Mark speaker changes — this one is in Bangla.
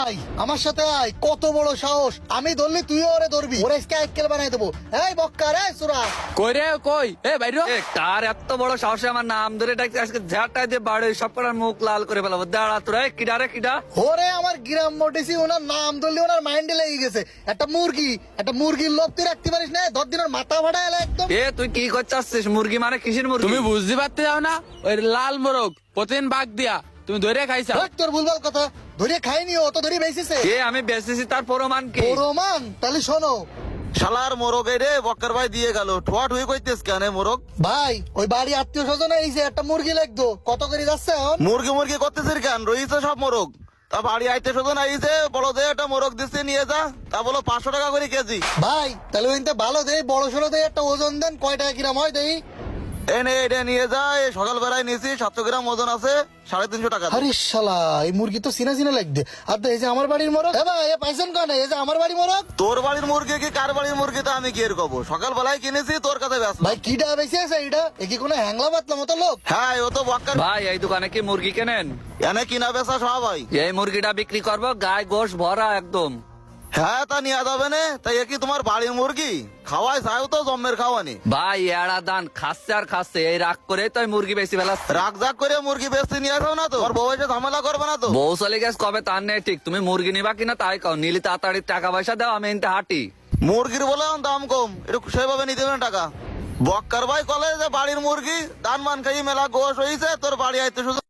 Speaker 1: আয় আমার সাথে আয়, কত বড় সাহস, আমি ধরলি তুইও ওরে ধরবি, ওরে স্কাইকেল বানাই দেবো। এই বক্কা রে সুরা,
Speaker 2: কই রে কই? এ বাইরে
Speaker 3: এ কার এত বড় সাহসে আমার নাম ধরে ডাকতে, আজকে ঝাঁটা দিয়ে বাড়ি সব করার মুখ লাল করে ফেলাবো। দাঁড়া তোরা, কিডা রে কিডা?
Speaker 1: ওরে আমার গ্রাম মোটিসি, ওনার নাম ধরলি ওনার মাইন্ডে লেগে গেছে। একটা মুরগির লোভ তুই রাখতে পারিস না, 10 দিনের মাথা ফাটা এলা একদম।
Speaker 3: এ তুই কি করছিস? মুরগি মানে কিসের মুরগি?
Speaker 2: তুমি বুঝতে পারতে যাও না? ওই লাল মোরগ প্রতিদিন বাঘ দিয়া তুমি ধরে খাইছা।
Speaker 1: দেখ তোর ভুলভাল কথা, ধরে খাইনি, ও তো ধরে বেঁচেছে।
Speaker 3: এ আমি বেঁচেছি তার প্রমাণ কি?
Speaker 1: রোমান তাহলে শোনো
Speaker 4: শালার মোরগ রে বক্কার ভাই দিয়ে গেল, ঠোয়া ঠুই কইতেছ কেন মোরগ?
Speaker 1: ভাই, ওই বাড়ি আত্মীয় স্বজন এইছে, একটা মুরগি লাগতো, কত করে যাচ্ছে এখন?
Speaker 4: মুরগি মুরগি করতেছিস কেন? রয়েছে সব মোরগ। তা বাড়ি আইতে শোধন আইছে, বড় দে একটা মোরগ দিচ্ছে নিয়ে যা, তা বলো 500 টাকা করে কেজি।
Speaker 1: ভাই তাহলে ওইটা ভালো দেই, বড় সড়ো দেই, একটা ওজন দেন, কয় টাকা কিরাম হয় দেই?
Speaker 4: এটা নিয়ে যা, এই সকাল বেলায় নিয়েছি, 700 গ্রাম ওজন আছে, 350 টাকা।
Speaker 1: আরে শালা, এই মুরগি তো চিনা চিনা লাগবে। আর তো এই যে আমার বাড়ির মোরগ, ভাই এ পাইছেন কেন? এই যে আমার বাড়ির মোরগ।
Speaker 4: তোর বাড়ির মুরগি কি কার বাড়ির মুরগি তা আমি কি এর কব? সকাল বেলায় কিনেছি, তোর কাছে ব্যস্ত।
Speaker 1: ভাই কিটা বেশি আছে এটা? এ কি কোনো হ্যাংলা পাতলা মতো লোক?
Speaker 4: হ্যাঁ, ও তো বক্কার।
Speaker 3: ভাই এই দোকানে কি মুরগি কেনেন?
Speaker 4: এনে কিনা বেচা সব ভাই।
Speaker 3: এই মুরগিটা বিক্রি করবো, গায়ে গোশ ভরা একদম।
Speaker 4: হ্যাঁ, তা নিয়ে যাবে না। তাই এ কি তোমার বাড়ির মুরগি? খাওয়াই চাও তো জম্মের খাওয়ানি।
Speaker 3: ভাই এড়া দান খাচ্ছে আর খাচ্ছে, এই রাগ করে তো মুরগি বেশি ফেলাচ্ছে।
Speaker 4: রাগ জাগ করে মুরগি বেচতে নিয়ে আসাও না তো? তোর বউ এসে ঝামেলা করবে না তো?
Speaker 3: বউ চলে গেছে কবে তার নেই ঠিক। তুমি মুরগি নিবা কিনা তাই কও, নিলি তাড়াতাড়ি টাকা পয়সা দাও, আমি এনতে হাঁটি।
Speaker 4: মুরগির বলে দাম কম, একটু সেভাবে নিতে হবে না টাকা। বক্কার ভাই কলে যে বাড়ির মুরগি দান মান খাই মেলা গোশ হয়েছে, তোর বাড়ি আইতে শুধু